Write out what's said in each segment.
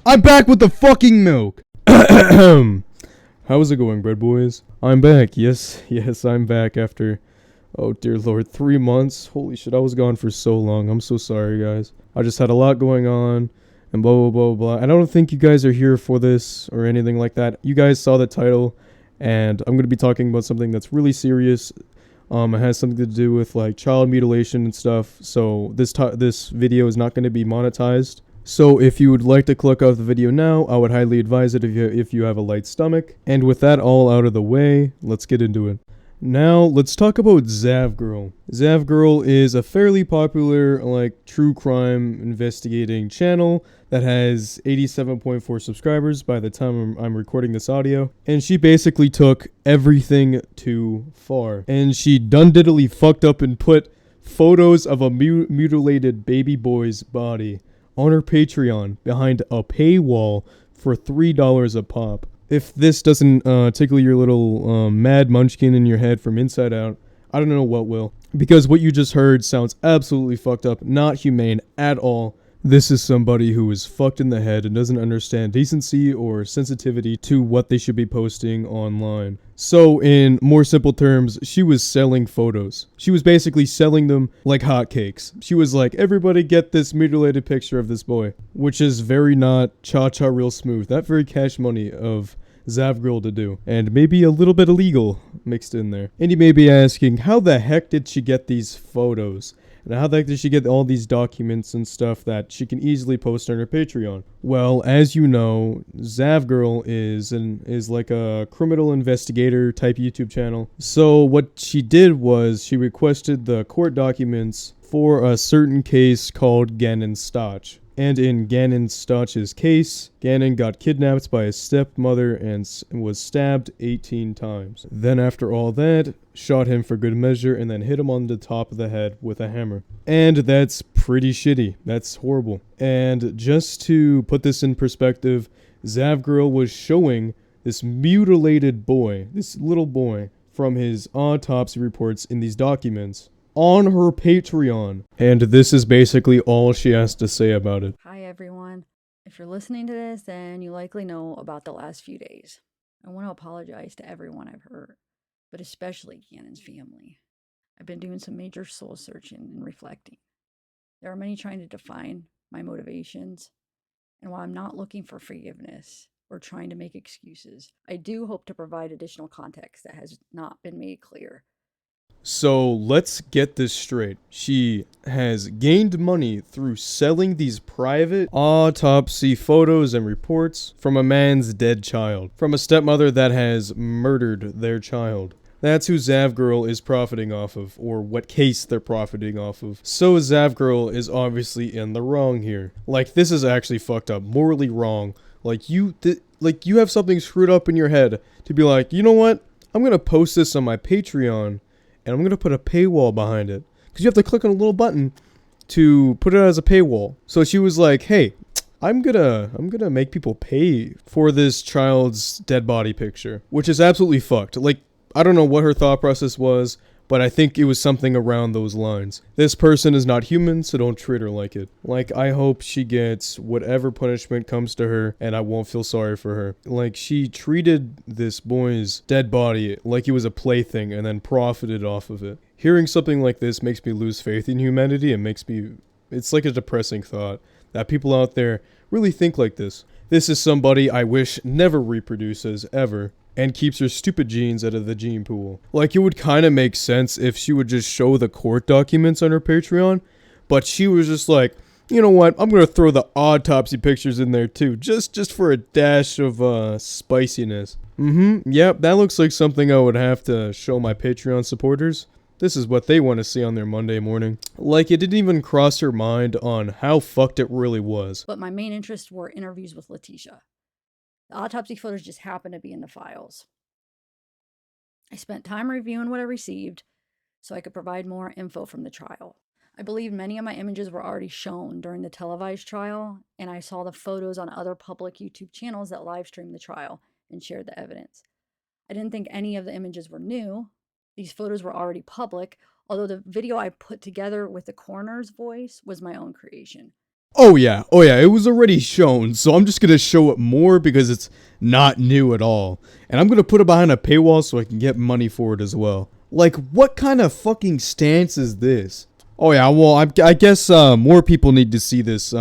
I'm back with the fucking milk. How's it going, bread boys? I'm back. Yes, I'm back after, oh dear lord, 3 months. Holy shit, I was gone for so long. I'm so sorry, guys. I just had a lot going on and blah, blah, blah, blah. I don't think you guys are here for this or anything like that. You guys saw the title, and I'm going to be talking about something that's really serious. It has something to do with like child mutilation and stuff. So this video is not going to be monetized. So if you would like to click off the video now, I would highly advise it if you have a light stomach. And with that all out of the way, let's get into it. Now, let's talk about Zavgirl. Zavgirl is a fairly popular, like, true crime investigating channel that has 87.4 subscribers by the time I'm recording this audio. And she basically took everything too far. And she done diddly fucked up and put photos of a mutilated baby boy's body on her Patreon behind a paywall for $3 a pop. If this doesn't tickle your little mad munchkin in your head from inside out, I don't know what will. Because what you just heard sounds absolutely fucked up, not humane at all. This is somebody who is fucked in the head and doesn't understand decency or sensitivity to what they should be posting online. So, in more simple terms, she was selling photos. She was basically selling them like hotcakes. She was like, everybody get this mutilated picture of this boy. Which is very not cha-cha real smooth. Not very cash money of Zavgirl to do. And maybe a little bit illegal mixed in there. And you may be asking, how the heck did she get these photos? And how the heck did she get all these documents and stuff that she can easily post on her Patreon? Well, as you know, Zavgirl is like a criminal investigator type YouTube channel. So what she did was she requested the court documents for a certain case called Gannon Stotch. And in Gannon Stotch's case, Gannon got kidnapped by his stepmother and was stabbed 18 times. Then after all that, shot him for good measure and then hit him on the top of the head with a hammer. And that's pretty shitty. That's horrible. And just to put this in perspective, Zavgirl was showing this mutilated boy, this little boy, from his autopsy reports in these documents on her Patreon. And this is basically all she has to say about it. Hi everyone. If you're listening to this, then you likely know about the last few days. I want to apologize to everyone I've hurt, but especially Gannon's family. I've been doing some major soul searching and reflecting. There are many trying to define my motivations, and while I'm not looking for forgiveness or trying to make excuses, I do hope to provide additional context that has not been made clear. So let's get this straight. She has gained money through selling these private autopsy photos and reports from a man's dead child, from a stepmother that has murdered their child. That's who Zavgirl is profiting off of, or what case they're profiting off of. So Zavgirl is obviously in the wrong here. Like, this is actually fucked up, morally wrong. Like, you have something screwed up in your head to be like, you know what? I'm gonna post this on my Patreon. And I'm going to put a paywall behind it. Because you have to click on a little button to put it as a paywall. So she was like, hey, I'm gonna make people pay for this child's dead body picture. Which is absolutely fucked. Like, I don't know what her thought process was, but I think it was something around those lines. This person is not human, so don't treat her like it. Like, I hope she gets whatever punishment comes to her, and I won't feel sorry for her. Like, she treated this boy's dead body like he was a plaything and then profited off of it. Hearing something like this makes me lose faith in humanity and it's like a depressing thought that people out there really think like this. This is somebody I wish never reproduces ever. And keeps her stupid genes out of the gene pool. Like, it would kind of make sense if she would just show the court documents on her Patreon, but she was just like, you know what, I'm gonna throw the autopsy pictures in there too, just for a dash of spiciness. Yep, that looks like something I would have to show my Patreon supporters. This is what they want to see on their Monday morning. Like, it didn't even cross her mind on how fucked it really was. But my main interests were interviews with Letitia. The autopsy photos just happened to be in the files. I spent time reviewing what I received so I could provide more info from the trial. I believe many of my images were already shown during the televised trial, and I saw the photos on other public YouTube channels that live streamed the trial and shared the evidence. I didn't think any of the images were new. These photos were already public, although the video I put together with the coroner's voice was my own creation. Oh yeah, it was already shown, so I'm just gonna show it more because it's not new at all. And I'm gonna put it behind a paywall so I can get money for it as well. Like, what kind of fucking stance is this? Oh yeah, well, I guess more people need to see this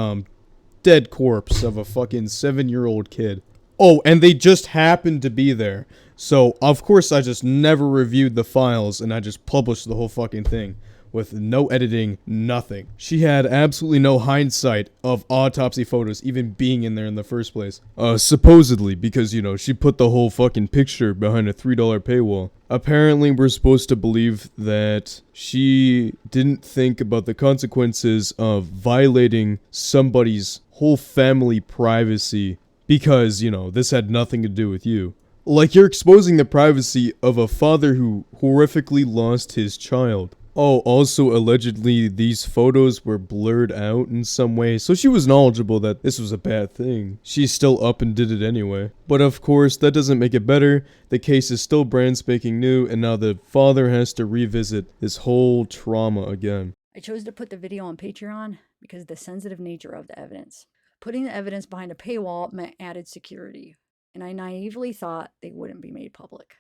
dead corpse of a fucking 7-year-old kid. Oh, and they just happened to be there. So, of course, I just never reviewed the files and I just published the whole fucking thing with no editing, nothing. She had absolutely no hindsight of autopsy photos even being in there in the first place. Supposedly, because, you know, she put the whole fucking picture behind a $3 paywall. Apparently, we're supposed to believe that she didn't think about the consequences of violating somebody's whole family privacy because, you know, this had nothing to do with you. Like, you're exposing the privacy of a father who horrifically lost his child. Oh, also, allegedly, these photos were blurred out in some way, so she was knowledgeable that this was a bad thing. She's still up and did it anyway. But of course, that doesn't make it better. The case is still brand spanking new, and now the father has to revisit this whole trauma again. I chose to put the video on Patreon because of the sensitive nature of the evidence. Putting the evidence behind a paywall meant added security, and I naively thought they wouldn't be made public.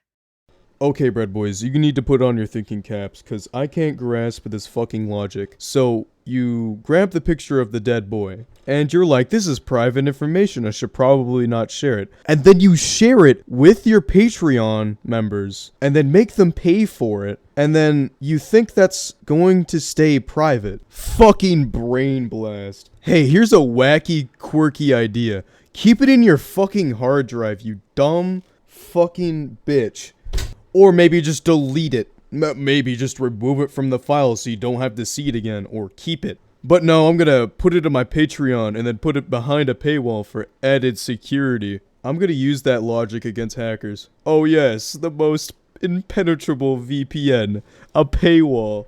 Okay, bread boys, you need to put on your thinking caps, cause I can't grasp this fucking logic. So, you grab the picture of the dead boy, and you're like, this is private information, I should probably not share it. And then you share it with your Patreon members, and then make them pay for it, and then you think that's going to stay private. Fucking brain blast. Hey, here's a wacky, quirky idea. Keep it in your fucking hard drive, you dumb fucking bitch. Or maybe just delete it. Maybe just remove it from the file so you don't have to see it again. Or keep it. But no, I'm gonna put it on my Patreon and then put it behind a paywall for added security. I'm gonna use that logic against hackers. Oh yes, the most impenetrable VPN. A paywall.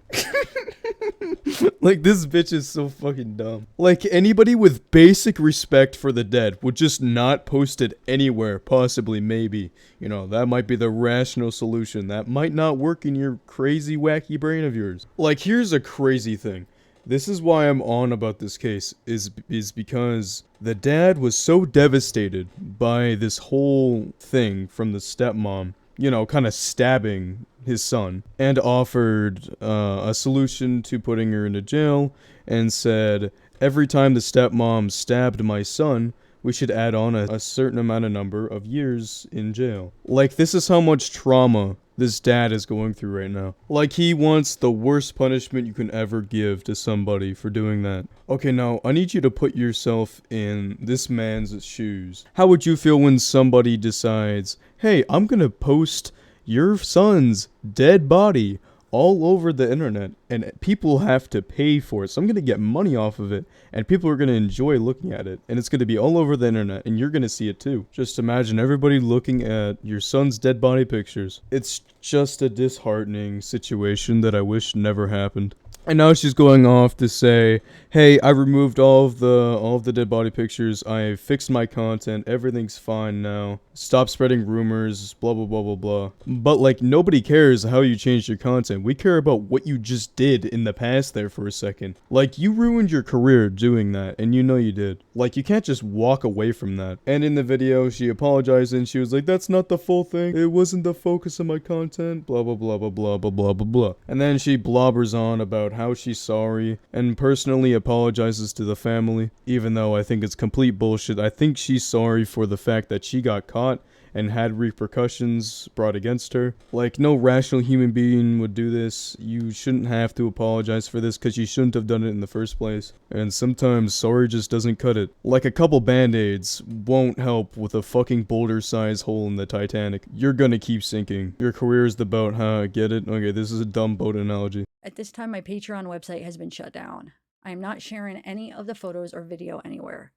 Like, this bitch is so fucking dumb. Like, anybody with basic respect for the dead would just not post it anywhere, possibly, maybe. You know, that might be the rational solution. That might not work in your crazy, wacky brain of yours. Like, here's a crazy thing. This is why I'm on about this case, is because the dad was so devastated by this whole thing from the stepmom, you know, kind of stabbing his son, and offered a solution to putting her into jail, and said, every time the stepmom stabbed my son, we should add on a certain amount of number of years in jail. Like, this is how much trauma this dad is going through right now. Like, he wants the worst punishment you can ever give to somebody for doing that. Okay, now, I need you to put yourself in this man's shoes. How would you feel when somebody decides, hey, I'm gonna post your son's dead body all over the internet, and people have to pay for it, so I'm gonna get money off of it, and people are gonna enjoy looking at it, and it's gonna be all over the internet, and you're gonna see it too. Just imagine everybody looking at your son's dead body pictures. It's just a disheartening situation that I wish never happened. And now she's going off to say, hey, I removed all of the dead body pictures, I fixed my content, everything's fine now, stop spreading rumors, blah blah blah blah blah. But like, nobody cares how you changed your content, we care about what you just did in the past there for a second. Like, you ruined your career doing that, and you know you did. Like, you can't just walk away from that. And in the video, she apologized and she was like, that's not the full thing, it wasn't the focus of my content, blah blah blah blah blah blah blah blah blah. And then she blobbers on about how she's sorry and personally apologizes to the family, even though I think it's complete bullshit. I think she's sorry for the fact that she got caught and had repercussions brought against her. Like, no rational human being would do this. You shouldn't have to apologize for this because you shouldn't have done it in the first place. And sometimes sorry just doesn't cut it. Like, a couple band-aids won't help with a fucking boulder-sized hole in the Titanic. You're gonna keep sinking. Your career is the boat, huh? Get it? Okay, this is a dumb boat analogy. At this time, my Patreon website has been shut down. I am not sharing any of the photos or video anywhere,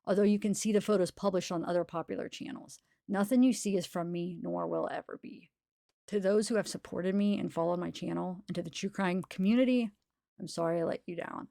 although you can see the photos published on other popular channels. Nothing you see is from me, nor will ever be. To those who have supported me and followed my channel, and to the true crime community, I'm sorry I let you down.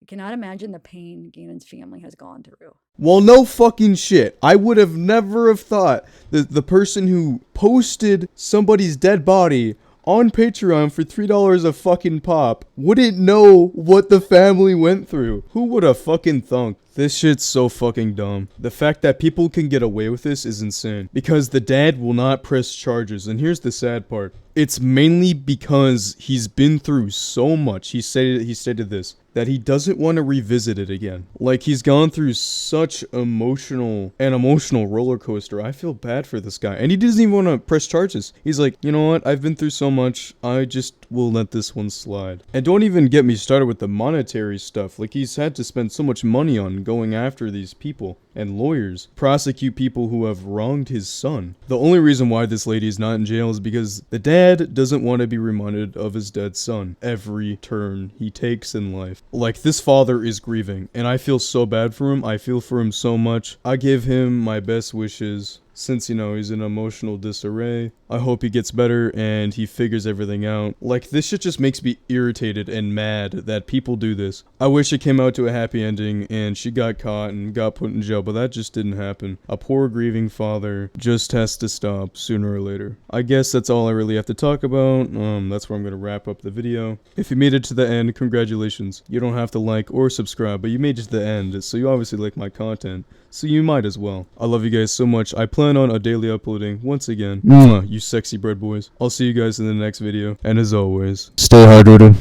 I cannot imagine the pain Gannon's family has gone through. Well, no fucking shit. I would have never have thought that the person who posted somebody's dead body on Patreon for $3 a fucking pop wouldn't know what the family went through. Who would have fucking thunk? This shit's so fucking dumb. The fact that people can get away with this is insane. Because the dad will not press charges. And here's the sad part. It's mainly because he's been through so much. He stated this, that he doesn't want to revisit it again. Like, he's gone through such an emotional roller coaster. I feel bad for this guy. And he doesn't even want to press charges. He's like, you know what? I've been through so much. I just will let this one slide. And don't even get me started with the monetary stuff. Like, he's had to spend so much money on going after these people and lawyers, prosecute people who have wronged his son. The only reason why this lady is not in jail is because the dad doesn't want to be reminded of his dead son every turn he takes in life. Like, this father is grieving, and I feel so bad for him. I feel for him so much. I give him my best wishes. Since, you know, he's in emotional disarray, I hope he gets better and he figures everything out. Like, this shit just makes me irritated and mad that people do this. I wish it came out to a happy ending and she got caught and got put in jail, but that just didn't happen. A poor grieving father just has to stop sooner or later. I guess that's all I really have to talk about. That's where I'm gonna wrap up the video. If you made it to the end, congratulations. You don't have to like or subscribe, but you made it to the end, so you obviously like my content. So you might as well. I love you guys so much. I plan on a daily uploading once again. You sexy bread boys. I'll see you guys in the next video. And as always, stay hydrated.